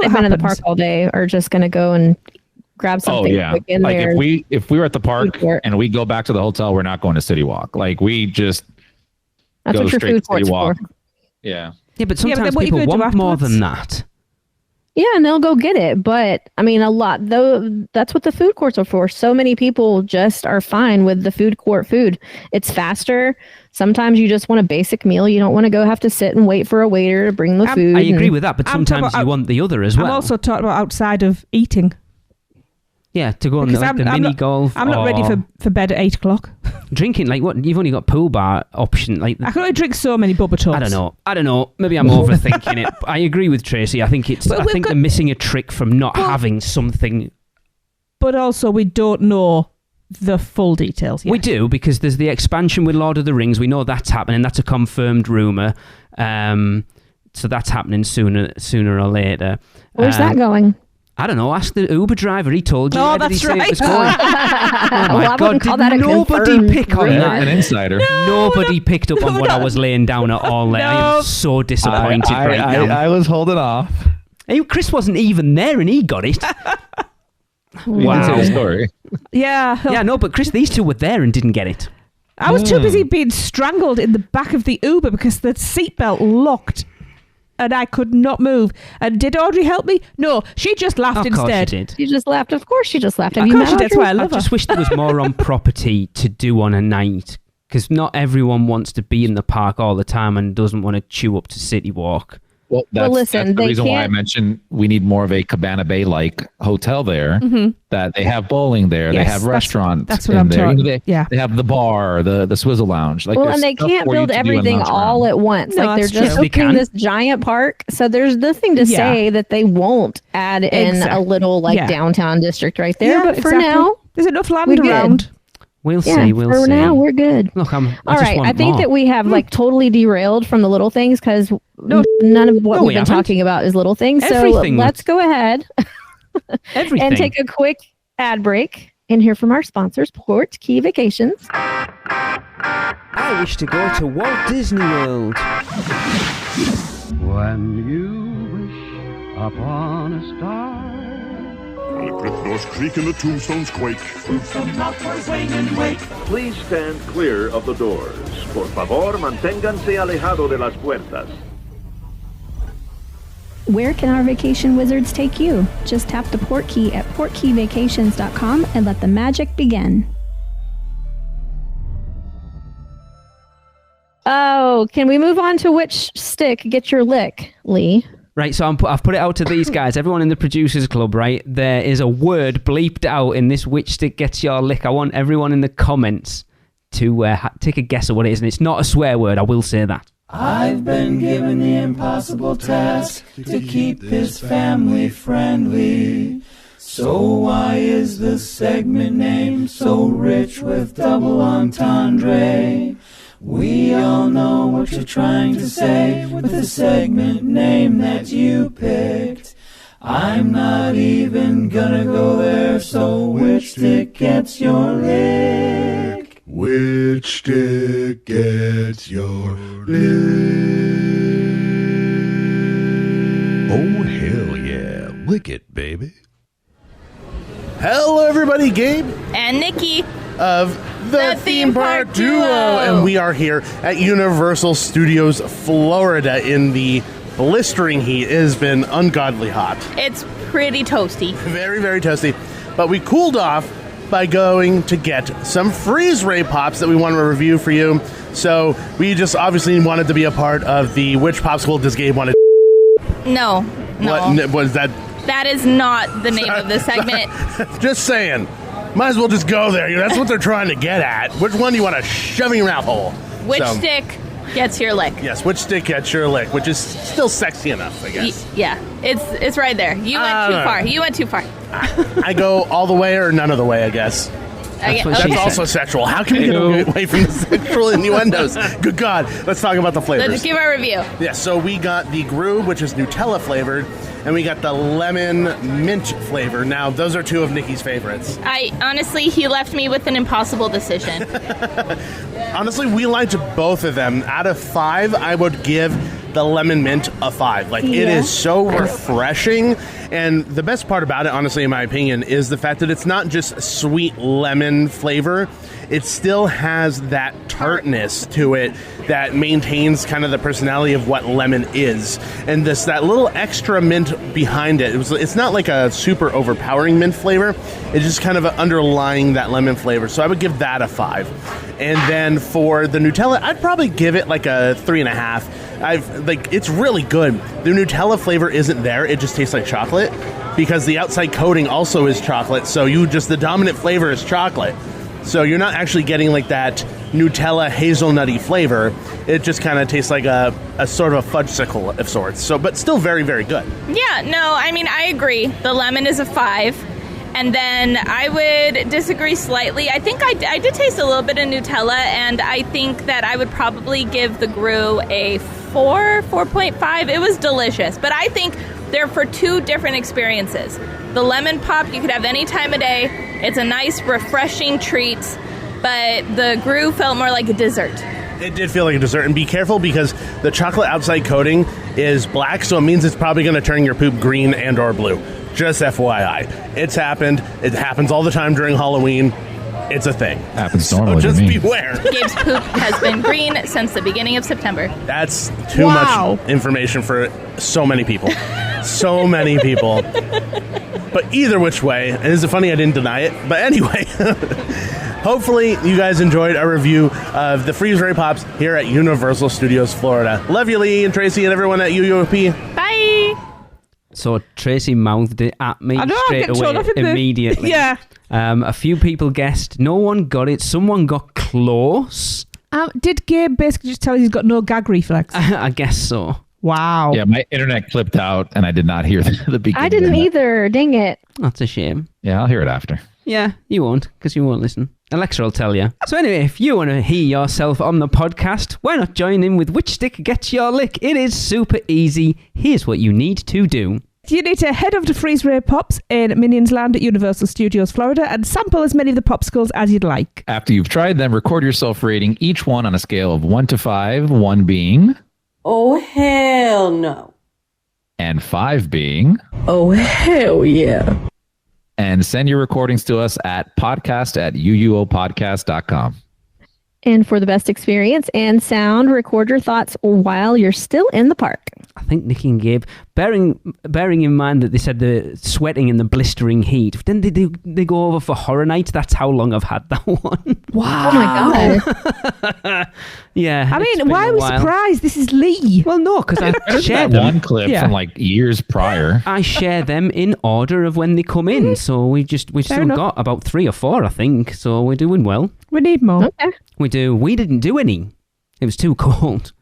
who've been in the park all day are just going to go and grab something. Oh yeah, in like there. if we were at the park and we go back to the hotel, we're not going to City Walk. Like we just that's go what your straight food to City court's Walk. for. Yeah. Yeah, but sometimes people want more than that. Yeah, and they'll go get it. But I mean, a lot though. That's what the food courts are for. So many people just are fine with the food court food. It's faster. Sometimes you just want a basic meal. You don't want to have to sit and wait for a waiter to bring the food. I agree with that, but sometimes you want the other as well. I'm also talking about outside of eating. Yeah, to go on the mini golf. I'm not ready for bed at 8 o'clock. Drinking, like what? You've only got pool bar option. Like I can only drink so many bubba tubs. I don't know. Maybe I'm overthinking it. I agree with Tracy. I think they're missing a trick from not having something. But also, we don't know the full details yet. We do, because there's the expansion with Lord of the Rings. We know that's happening. That's a confirmed rumour. So that's happening sooner or later. Where's that going? I don't know. Ask the Uber driver. He told you. Oh, Did he that's say it right. was going? Oh Well, my I God! wouldn't call that a Did nobody confirmed pick on rumor. that? An insider. Nobody picked up on what I was laying down at all. There. I am so disappointed right now. I was holding off. Hey, Chris wasn't even there, and he got it. Wow. Story. Yeah. Yeah, no, but Chris, these two were there and didn't get it. I was too busy being strangled in the back of the Uber because the seatbelt locked and I could not move. And did Audrey help me? No, she just laughed Of course instead. she did. She just laughed. Of course she just laughed. Have Of you course met she did. That's Audrey? why I I love her. just wish there was more on property to do on a night, because not everyone wants to be in the park all the time and doesn't want to chew up to City Walk. Well, listen, that's the they reason why I can't- mentioned we need more of a Cabana Bay-like hotel there. That they have bowling there, they Yes, have that's- restaurants. that's what in I'm there. talking- They, yeah. they have the bar, the Swizzle Lounge. Like, Well, there's and they stuff can't for you build to do and everything lounge all around. at once. No, Like they're that's just true. They opening can. this giant park, so there's nothing to Yeah. say that they won't add in a little downtown district right there. But for now, there's enough land we're good. around. We'll yeah, see. We'll for see. now we're good. Look, All right, I think that we have like totally derailed from the little things because none of what No, we've we been haven't. talking about is little things. Everything So let's go ahead everything. and take a quick ad break and hear from our sponsors, Port Key Vacations. I wish to go to Walt Disney World. When you wish upon a star. The cliff doors creak and the tombstones quake. Please stand clear of the doors. Por favor, manténganse alejado de las puertas. Where can our vacation wizards take you? Just tap the port key at portkeyvacations.com and let the magic begin. Oh, can we move on to which stick gets your lick, Lee? Right, so I've put it out to these guys, everyone in the Producers Club, right? There is a word bleeped out in this which stick gets your lick. I want everyone in the comments to take a guess at what it is, and it's not a swear word, I will say that. I've been given the impossible task to keep this family friendly. So why is the segment name so rich with double entendre? We all know what you're trying to say with the segment name that you picked. I'm not even gonna go there, so which stick gets your lick? Which stick gets your lick? Oh, hell yeah. Lick it, baby. Hello, everybody. Gabe And Nikki. of the Theme Park Duo. And we are here at Universal Studios Florida in the blistering heat. It has been ungodly hot. It's pretty toasty. Very, very toasty. But we cooled off by going to get some freeze ray pops that we want to review for you. So we just obviously wanted to be a part of the which popsicle does Gabe want to... No. What was that? That is not the name of the segment. Just saying. Might as well just go there. That's what they're trying to get at. Which one do you want to shove in your mouth hole? Which stick gets your lick? Yes, which stick gets your lick, which is still sexy enough, I guess. Yeah, it's right there. You went too far. You went too far. I go all the way or none of the way, I guess. That's also sexual. How can we get away from the sexual innuendos? Good God. Let's talk about the flavors. Let's give our review. Yeah, so we got the Groove, which is Nutella flavored, and we got the lemon mint flavor. Now, those are two of Nikki's favorites. Honestly, he left me with an impossible decision. Honestly, we liked both of them. Out of 5, I would give the lemon mint a 5. Like, it is so refreshing. And the best part about it, honestly, in my opinion, is the fact that it's not just sweet lemon flavor. It still has that tartness to it that maintains kind of the personality of what lemon is. And that little extra mint behind it, it's not like a super overpowering mint flavor. It's just kind of underlying that lemon flavor. So I would give that a 5. And then for the Nutella, I'd probably give it like a 3.5. It's really good. The Nutella flavor isn't there. It just tastes like chocolate because the outside coating also is chocolate. So the dominant flavor is chocolate. So you're not actually getting like that Nutella hazelnutty flavor. It just kind of tastes like a sort of a fudgesicle of sorts. So, but still very, very good. Yeah, no, I mean, I agree. The lemon is a 5. And then I would disagree slightly. I think I did taste a little bit of Nutella, and I think that I would probably give the Gru a 4.5. It was delicious, but I think they're for two different experiences. The lemon pop you could have any time of day. It's a nice, refreshing treat, but the Gru felt more like a dessert. It did feel like a dessert, and be careful because the chocolate outside coating is black, so it means it's probably going to turn your poop green and or blue. Just FYI. It's happened. It happens all the time during Halloween. It's a thing. Happens normally. So just beware. Gabe's poop has been green since the beginning of September. That's too much information for so many people. So many people. But either which way, and is it funny I didn't deny it? But anyway, hopefully you guys enjoyed our review of the Freeze Ray Pops here at Universal Studios Florida. Love you, Lee and Tracy and everyone at UUOP. Bye. So Tracy mouthed it at me straight away immediately. Yeah. A few people guessed. No one got it. Someone got close. Did Gabe basically just tell you he's got no gag reflex? I guess so. Wow. Yeah, my internet clipped out and I did not hear the beginning. I didn't either. Dang it. That's a shame. Yeah, I'll hear it after. Yeah, you won't, because you won't listen. Alexa will tell you. So anyway, if you want to hear yourself on the podcast, why not join in with Which Stick Gets Your Lick? It is super easy. Here's what you need to do. You need to head over to Freeze Ray Pops in Minions Land at Universal Studios Florida and sample as many of the popsicles as you'd like. After you've tried them, record yourself rating each one on a scale of 1 to 5, 1 being... Oh, hell no. And 5 being... Oh, hell yeah. And send your recordings to us at podcast@uuopodcast.com. And for the best experience and sound, record your thoughts while you're still in the park. I think Nikki and Gabe, bearing in mind that they said the sweating and the blistering heat, then they go over for Horror Nights. That's how long I've had that one. Wow. Oh my God. Yeah. I mean, why are we surprised? This is Lee. Well, no, because I share that them. one clip from like years prior. I share them in order of when they come in. So we've still got about 3 or 4, I think. So we're doing well. We need more. Okay. We do. We didn't do any. It was too cold.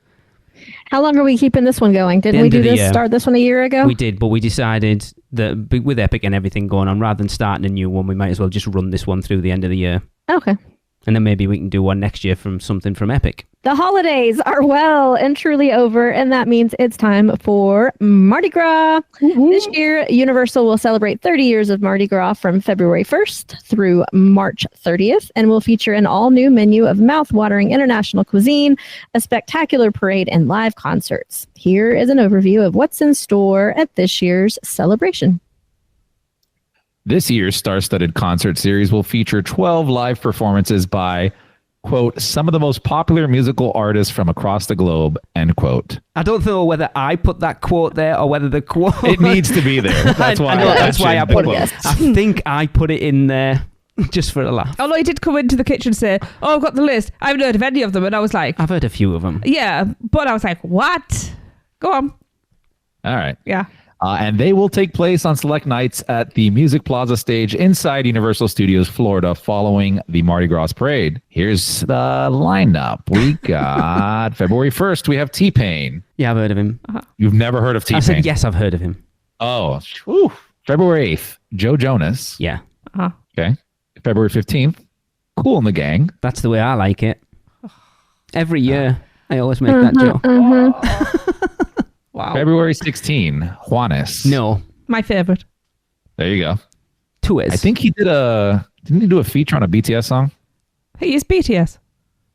How long are we keeping this one going? Didn't we start this one a year ago? We did, but we decided that with Epic and everything going on, rather than starting a new one, we might as well just run this one through the end of the year. Okay. And then maybe we can do one next year from something from Epic. The holidays are well and truly over, and that means it's time for Mardi Gras. Mm-hmm. This year, Universal will celebrate 30 years of Mardi Gras from February 1st through March 30th, and will feature an all-new menu of mouth-watering international cuisine, a spectacular parade, and live concerts. Here is an overview of what's in store at this year's celebration. This year's star-studded concert series will feature 12 live performances by, quote, some of the most popular musical artists from across the globe, end quote. I don't know whether I put that quote there or whether the quote... It needs to be there. That's why I put it. I think I put it in there just for a laugh. Although he did come into the kitchen and say, oh, I've got the list. I haven't heard of any of them. And I was like... I've heard a few of them. Yeah, but I was like, what? Go on. All right. Yeah. And they will take place on select nights at the Music Plaza stage inside Universal Studios Florida following the Mardi Gras Parade. Here's the lineup. We got February 1st, we have T-Pain. Yeah, I've heard of him. You've never heard of T-Pain? I said, yes, I've heard of him. Oh, whew. February 8th, Joe Jonas. Yeah. Okay. February 15th, Kool and the Gang. That's the way I like it. Every year, I always make that joke. Wow. February 16, Juanes. No. My favorite. There you go. Didn't he do a feature on a BTS song? He is BTS.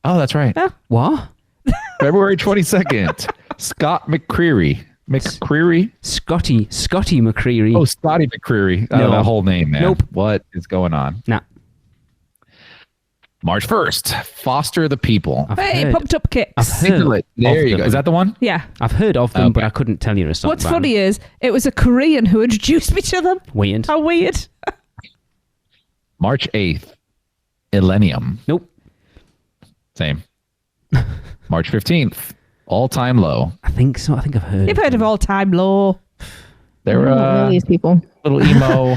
Oh, that's right. Yeah. What? February 22nd, Scott McCreery. Scotty McCreery. Oh, Scotty McCreery. No. That whole name, man. Nope. What is going on? Nah. March 1st, Foster the People. Pumped Up Kicks. I've heard there you go. Is that the one? Yeah. I've heard of them, but I couldn't tell you a song. What's funny is, it was a Korean who introduced me to them. Weird. How weird. March 8th, Illenium. Nope. Same. March 15th, All Time Low. I think so. I think I've heard. You've heard of All Time Low. They're these people. little emo.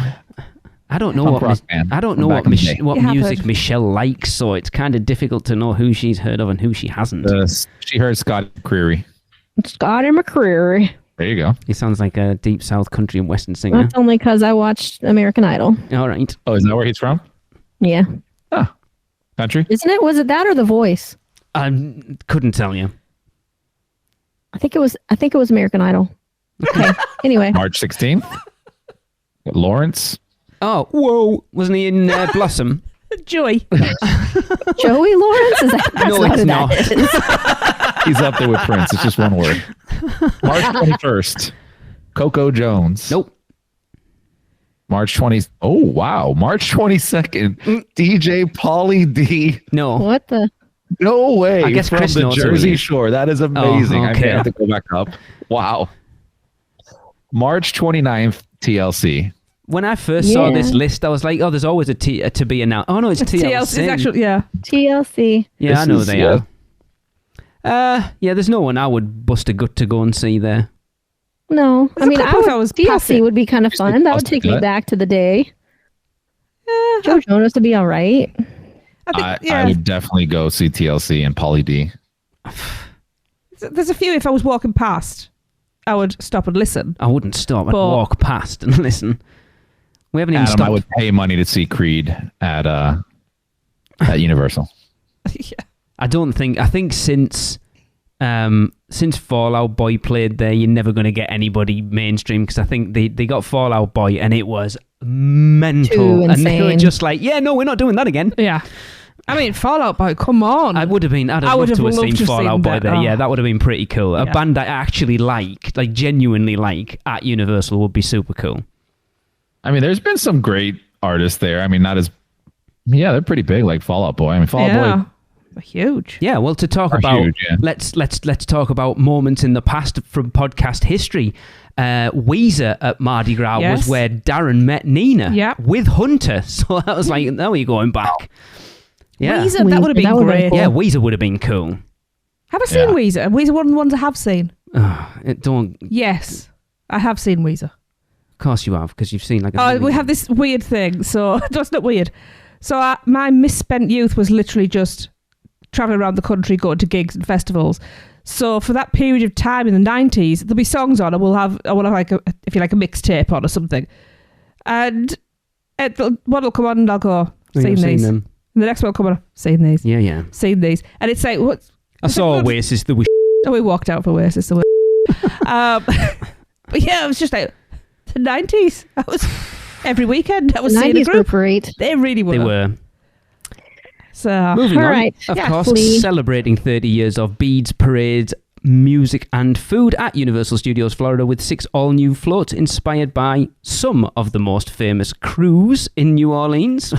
I don't know Punk what rock band I don't from know back what in the day. what You have music heard. Michelle likes, so it's kind of difficult to know who she's heard of and who she hasn't. She heard Scott McCreery. Scott and McCreery. There you go. He sounds like a deep South country and western singer. That's only because I watched American Idol. All right. Oh, is that where he's from? Yeah. Country? Isn't it? Was it that or The Voice? I couldn't tell you. I think it was American Idol. Okay. Anyway. March 16th. Lawrence. Oh, whoa! Wasn't he in Blossom? Joy. Joey Lawrence? Is that? That's No, not it's who not. that is. He's up there with Prince. It's just one word. March 21st. Coco Jones. Nope. March 20th. Oh, wow. March 22nd. DJ Pauly D. No. What the? No way. I guess from Chris the knows who he Jersey is. Shore. That is amazing. Oh, okay. I have to go back up. Wow. March 29th. TLC. When I first saw this list, I was like, "Oh, there's always a to be announced." Oh no, it's TLC. It's actually, yeah. TLC. Yeah, I This know is, they are. Yeah, there's no one I would bust a gut to go and see there. No. There's a couple if I was TLC passive. would be kind of fun. That would take me back to the day. Joe Jonas would be all right. I would definitely go see TLC and Pauly D. There's a few if I was walking past, I would stop and listen. I wouldn't stop. I'd But- walk past and listen. We haven't even Adam, stopped. I would pay money to see Creed at Universal. I think since Fall Out Boy played there, you're never going to get anybody mainstream, because I think they got Fall Out Boy and it was mental. Too And they were insane. just like, yeah, no, we're not doing that again. Yeah. I mean, Fallout Boy, come on. I'd have loved to have seen Fall Out Boy there. Yeah, that would have been pretty cool. A Yeah. band I actually like genuinely like, at Universal would be super cool. I mean, there's been some great artists there. I mean, they're pretty big, like Fall Out Boy. I mean, Fall Out Boy. Huge. Yeah, well, to talk Are about huge, yeah. let's talk about moments in the past from podcast history. Weezer at Mardi Gras Yes. was where Darren met Nina Yeah. with Hunter. So I was like, now you're going back. Yeah, Weezer, that would have been That would've been great. cool. yeah, Weezer would have been cool. Have I seen Yeah. Weezer? Weezer one of the ones I have seen. Don't, Yes, I have seen Weezer. of course you have, because you've seen like. A Oh, million. we have this weird thing. So that's not weird. So my misspent youth was literally just traveling around the country, going to gigs and festivals. So for that period of time in the 90s, there'll be songs on. I will have like if you like a mixtape on or something, and one will come on and I'll go, Yeah, seen I've seen these. them. And the next one will come on, seen these, Yeah. seen these, and it's like what? I saw Oasis. That was. Oh, we walked out for Oasis. So but yeah, it was just like the 90s. That was every weekend. That was seeing a 90s were group. great. They really were. They were. So Moving All on, right. of Yeah. course, Lee. celebrating 30 years of beads, parades, music and food at Universal Studios Florida, with 6 all-new floats inspired by some of the most famous crews in New Orleans.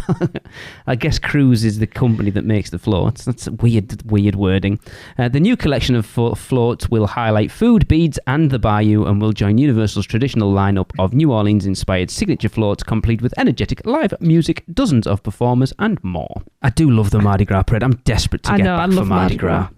I guess Cruise is the company that makes the floats. That's weird wording. The new collection of floats will highlight food, beads and the bayou, and will join Universal's traditional lineup of New Orleans-inspired signature floats, complete with energetic live music, dozens of performers and more. I do love the Mardi Gras parade. I'm desperate to get back for Mardi Gras.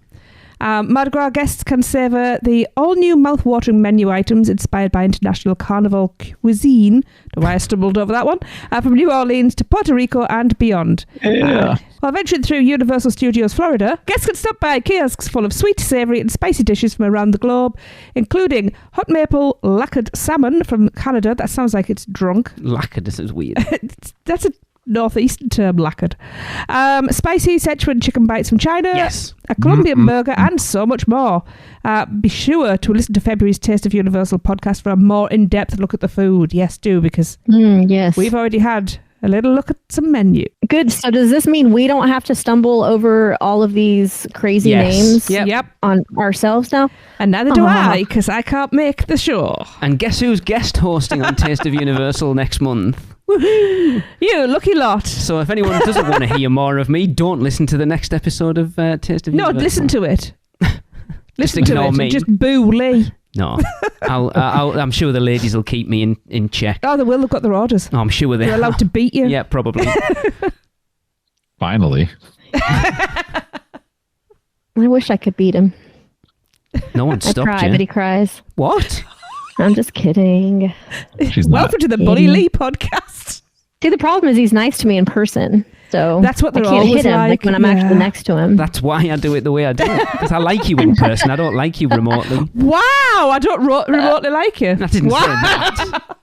Mardi Gras guests can savour the all-new mouth-watering menu items inspired by international carnival cuisine. Don't know why I stumbled over that one. From New Orleans to Puerto Rico and beyond. While venturing through Universal Studios Florida, guests can stop by kiosks full of sweet, savoury and spicy dishes from around the globe, including hot maple lacquered salmon from Canada. That sounds like it's drunk. Lacquered, this is weird. That's a northeastern term, lacquered. Spicy Szechuan chicken bites from China. Yes. A Colombian burger and so much more. Be sure to listen to February's Taste of Universal podcast for a more in-depth look at the food. Yes, do, because Yes. we've already had a little look at some menu. Good. So does this mean we don't have to stumble over all of these crazy names Yep. on ourselves now? And neither do I, because I can't make the show. And guess who's guest hosting on Taste of Universal next month? Woohoo! You lucky lot. So if anyone doesn't want to hear more of me, don't listen to the next episode of Taste of No, Universal. listen to it. Listen to ignore it. me. And just boo Lee. No, I'm sure the ladies will keep me in check. Oh, they will. They've got their orders. Oh, I'm sure They're allowed to beat you. Yeah, probably. Finally. I wish I could beat him. No one I stopped try, you. but he cries. What? I'm just kidding. She's Welcome to the Bully Lee podcast. See, the problem is he's nice to me in person. So that's what they're I can't always hit him like when I'm actually next to him. That's why I do it the way I do it. Because I like you in person. I don't like you remotely. Wow, I don't remotely like you. I didn't say that.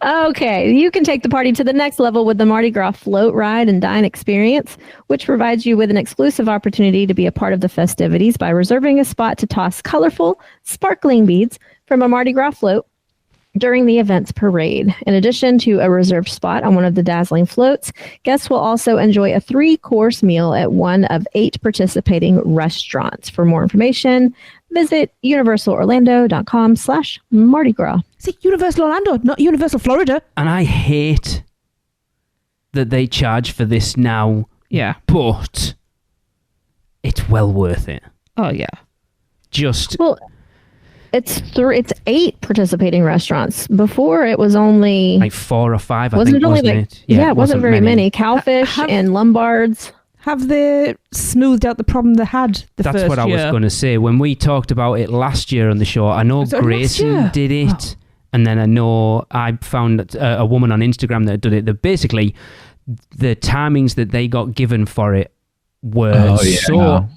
Okay, you can take the party to the next level with the Mardi Gras Float Ride and Dine experience, which provides you with an exclusive opportunity to be a part of the festivities by reserving a spot to toss colorful, sparkling beads from a Mardi Gras float during the event's parade. In addition to a reserved spot on one of the dazzling floats, guests will also enjoy a 3-course meal at one of 8 participating restaurants. For more information, visit universalorlando.com/Mardi Gras. See, Universal Orlando, not Universal Florida. And I hate that they charge for this now. Yeah. But it's well worth it. Oh, yeah. Just... Well, it's 8 participating restaurants. Before it was only like 4 or 5, wasn't it? Yeah, it wasn't very many. Cowfish and Lombards. Have they smoothed out the problem they had That's first what I was year? going to say. When we talked about it last year on the show, I know Was it last Grayson year? did it. And then I know I found a woman on Instagram that did it. That basically, the timings that they got given for it were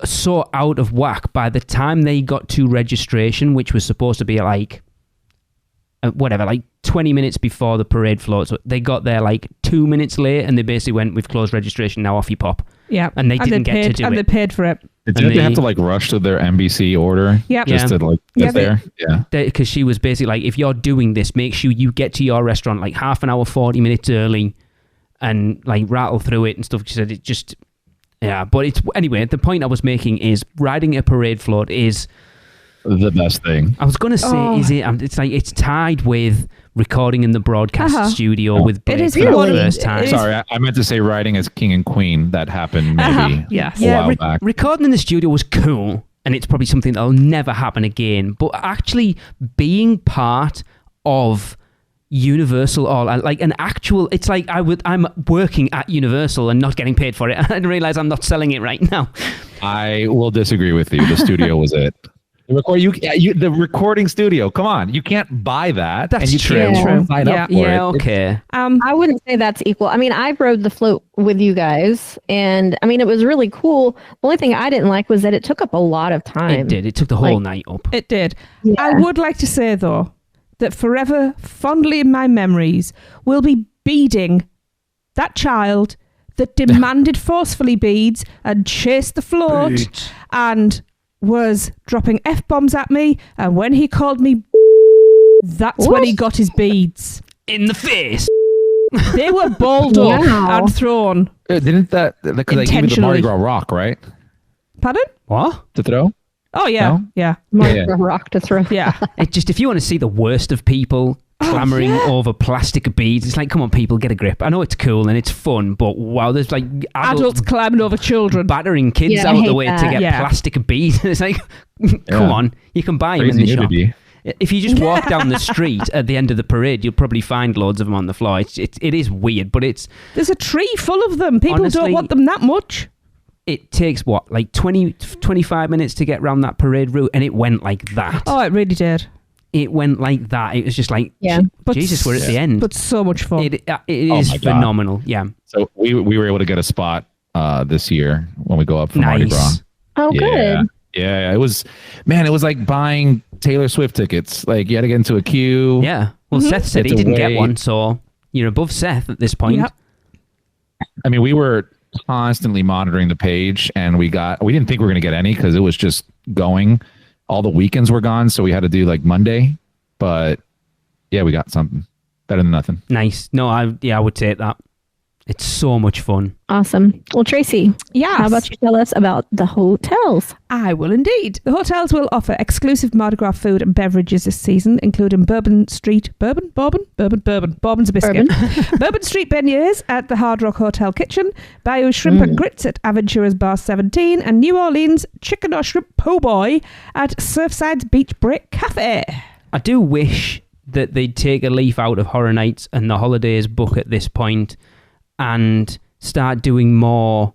so out of whack. By the time they got to registration, which was supposed to be like 20 minutes before the parade float, so they got there like 2 minutes late, and they basically went, "We've closed registration, now off you pop." Yeah, and they didn't get to do it. And they paid for it. Did they have to like rush to their NBC order? Yep. Just to like get there? Yeah. Because she was basically like, if you're doing this, make sure you get to your restaurant like half an hour, 40 minutes early, and like rattle through it and stuff. She said it just... Yeah, but it's... Anyway, the point I was making is riding a parade float is... the best thing. I was going to say, it's like it's tied with recording in the broadcast studio with Blake for the first time. Sorry, I meant to say riding as king and queen. That happened maybe a while back. Recording in the studio was cool, and it's probably something that'll never happen again. But actually being part of Universal or like an actual, it's like I'm working at Universal and not getting paid for it. I didn't realize I'm not selling it right now. I will disagree with you. The studio was it. The recording studio. Come on, you can't buy that. That's and you true. Can't sign up for it. Okay. I wouldn't say that's equal. I mean, I rode the float with you guys, and I mean, it was really cool. The only thing I didn't like was that it took up a lot of time. It did. It took the whole night up. It did. Yeah. I would like to say, though, that forever, fondly in my memories, will be beading that child that demanded forcefully beads and chased the float and was dropping F-bombs at me, and when he called me, that's when he got his beads. In the face. They were balled up and thrown. Didn't that... Because they gave you the Mardi Gras rock, right? Pardon? What? To throw? Oh, yeah. No? Yeah. Mardi Gras rock to throw. Yeah. It's just, if you want to see the worst of people clamoring over plastic beads, it's like, come on, people, get a grip. I know it's cool and it's fun, but wow, there's like adults climbing over children, battering kids out the way to get plastic beads. It's like, come on, you can buy them in the shop. If you just walk down the street at the end of the parade, you'll probably find loads of them on the floor. It is weird, but there's a tree full of them. People honestly, don't want them that much. It takes what, like 25 minutes to get around that parade route, and it went like that. Oh, it really did. It went like that. It was just like, Jesus, we're at the end. But so much fun. It is phenomenal. Yeah. So we were able to get a spot this year when we go up for Mardi Gras. Oh, good. Yeah, it was like buying Taylor Swift tickets. Like, you had to get into a queue. Yeah. Well, Seth said he didn't get one, so you're above Seth at this point. Yep. I mean, we were constantly monitoring the page, and we didn't think we were going to get any because it was just going. All the weekends were gone, so we had to do like Monday. But yeah, we got something. Better than nothing. Nice. No, I would take that. It's so much fun. Awesome. Well, Tracy, how about you tell us about the hotels? I will indeed. The hotels will offer exclusive Mardi Gras food and beverages this season, including Bourbon's a biscuit. Bourbon Street beignets at the Hard Rock Hotel Kitchen, Bayou Shrimp and Grits at Aventura's Bar 17, and New Orleans Chicken or Shrimp Po' Boy at Surfside's Beach Break Cafe. I do wish that they'd take a leaf out of Horror Nights and the Holidays book at this point and start doing more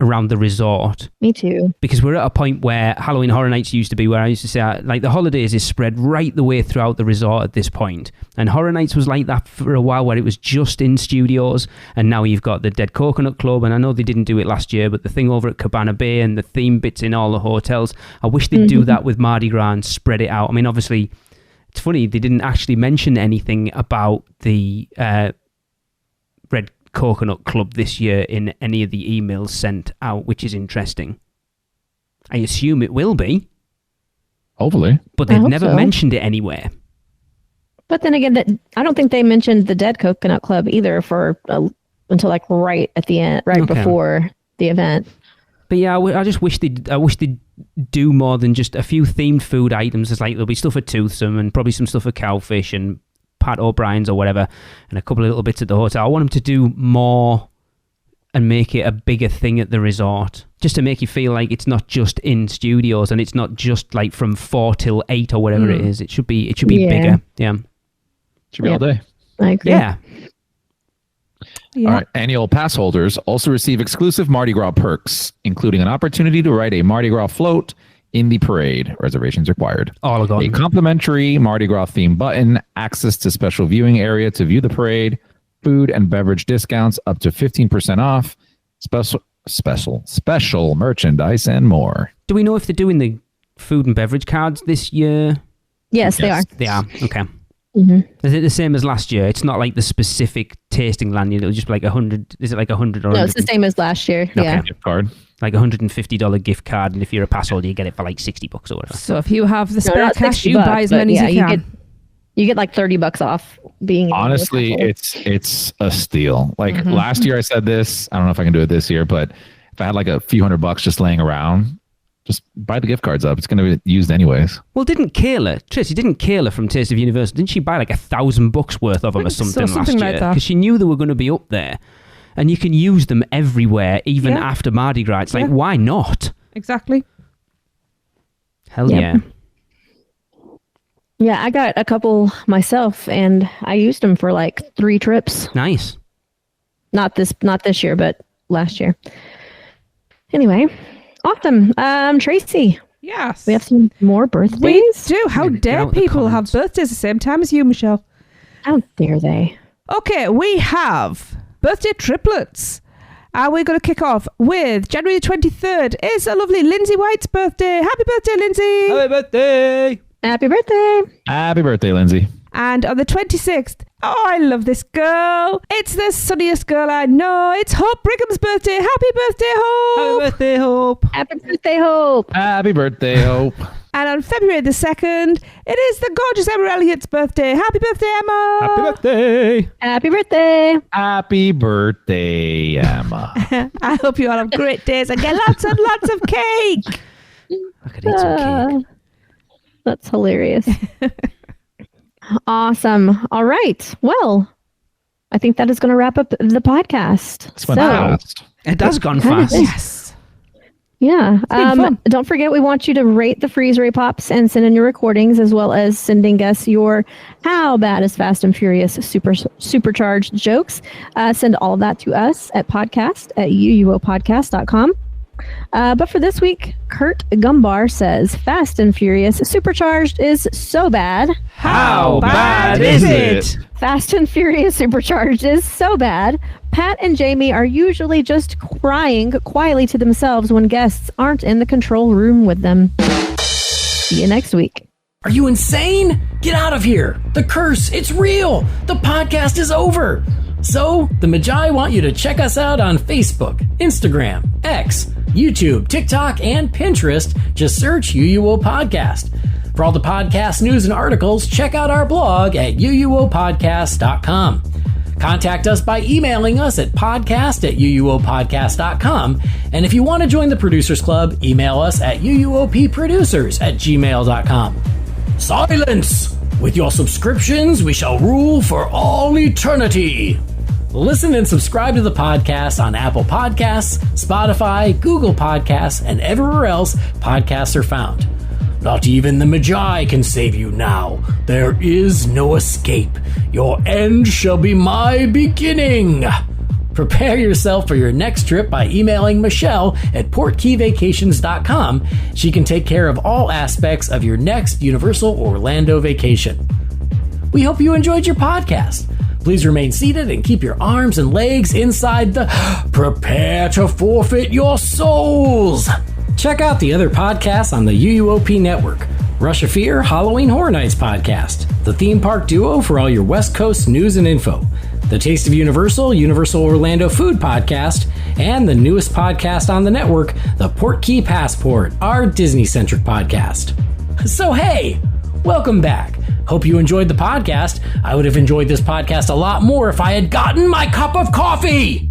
around the resort. Me too. Because we're at a point where Halloween Horror Nights used to be, where I used to say, like, the holidays is spread right the way throughout the resort at this point. And Horror Nights was like that for a while, where it was just in studios. And now you've got the Dead Coconut Club. And I know they didn't do it last year, but the thing over at Cabana Bay and the theme bits in all the hotels, I wish they'd do that with Mardi Gras and spread it out. I mean, obviously, it's funny, they didn't actually mention anything about the Red Coconut Club this year in any of the emails sent out, which is interesting. I assume it will be. Hopefully. But they've never mentioned it anywhere. But then again, I don't think they mentioned the Dead Coconut Club either until like right at the end, before the event. But yeah, I just wish they'd do more than just a few themed food items. It's like there'll be stuff for Toothsome and probably some stuff for Cowfish and Pat O'Brien's or whatever, and a couple of little bits at the hotel. I want them to do more and make it a bigger thing at the resort, just to make you feel like it's not just in studios and it's not just like from 4 till 8 or whatever it is. It should be bigger. Yeah. Should be all day. I agree. Yeah. All right. Annual pass holders also receive exclusive Mardi Gras perks, including an opportunity to ride a Mardi Gras float in the parade. Reservations required. All gone. A complimentary Mardi Gras theme button, access to special viewing area to view the parade, food and beverage discounts up to 15% off, special merchandise, and more. Do we know if they're doing the food and beverage cards this year? Yes, they are. They are. Okay. Mm-hmm. Is it the same as last year? It's not like the specific tasting lanyard. It'll just be like 100. Is it like 100 or? No, it's the same as last year. Okay. Yeah. Gift card. Like $150 gift card, and if you're a pass holder, you get it for like $60 or whatever. So if you have the spare not cash, $60, you buy as many as you can. You get like $30 off being. Honestly, it's a steal. Like last year, I said this. I don't know if I can do it this year, but if I had like a few $100 just laying around, just buy the gift cards up. It's going to be used anyways. Well, didn't Kayla from Taste of Universal, didn't she buy like $1,000 worth of them or something last year? Because she knew they were going to be up there. And you can use them everywhere, even after Mardi Gras. It's like, why not? Exactly. Hell yeah. Yeah, I got a couple myself, and I used them for like 3 trips. Nice. Not this year, but last year. Anyway, awesome. Tracy. Yes. We have some more birthdays. We do. How dare people have birthdays the same time as you, Michelle? How dare they? Okay, we have birthday triplets. We're going to kick off with January the 23rd. It's a lovely Lindsay White's birthday. Happy birthday, Lindsay. Happy birthday. Happy birthday. Happy birthday, Lindsay. And on the 26th, oh, I love this girl. It's the sunniest girl I know. It's Hope Brigham's birthday. Happy birthday, Hope. Happy birthday, Hope. Happy birthday, Hope. Happy birthday, Hope. And on February the 2nd, it is the gorgeous Emma Elliott's birthday. Happy birthday, Emma. Happy birthday. Happy birthday. Happy birthday, Emma. I hope you all have great days and get lots and lots of cake. I could eat some cake. That's hilarious. Awesome. All right. Well, I think that is going to wrap up the podcast. It's went fast. It has gone fast. Yes. Yeah. Don't forget, we want you to rate the Freeze Ray Pops and send in your recordings, as well as sending us your How Bad is Fast and Furious supercharged jokes. Send all of that to us at podcast@uuopodcast.com. But for this week, Kurt Gumbar says, Fast and Furious Supercharged is so bad. How bad is it? Fast and Furious Supercharged is so bad. Pat and Jamie are usually just crying quietly to themselves when guests aren't in the control room with them. See you next week. Are you insane? Get out of here. The curse, it's real. The podcast is over. So, the Magi want you to check us out on Facebook, Instagram, X, YouTube, TikTok, and Pinterest. Just search UUO Podcast. For all the podcast news and articles, check out our blog at uuopodcast.com. Contact us by emailing us at podcast@uuopodcast.com. And if you want to join the Producers Club, email us at uuopproducers@gmail.com. Silence! With your subscriptions, we shall rule for all eternity. Listen and subscribe to the podcast on Apple Podcasts, Spotify, Google Podcasts, and everywhere else podcasts are found. Not even the Magi can save you now. There is no escape. Your end shall be my beginning. Prepare yourself for your next trip by emailing Michelle at portkeyvacations.com. She can take care of all aspects of your next Universal Orlando vacation. We hope you enjoyed your podcast. Please remain seated and keep your arms and legs inside the Prepare to Forfeit Your Souls. Check out the other podcasts on the UUOP network. Rush of Fear, Halloween Horror Nights podcast, the theme park duo for all your West Coast news and info, the Taste of Universal, Universal Orlando Food podcast, and the newest podcast on the network, the Portkey Passport, our Disney-centric podcast. So hey, welcome back. Hope you enjoyed the podcast. I would have enjoyed this podcast a lot more if I had gotten my cup of coffee.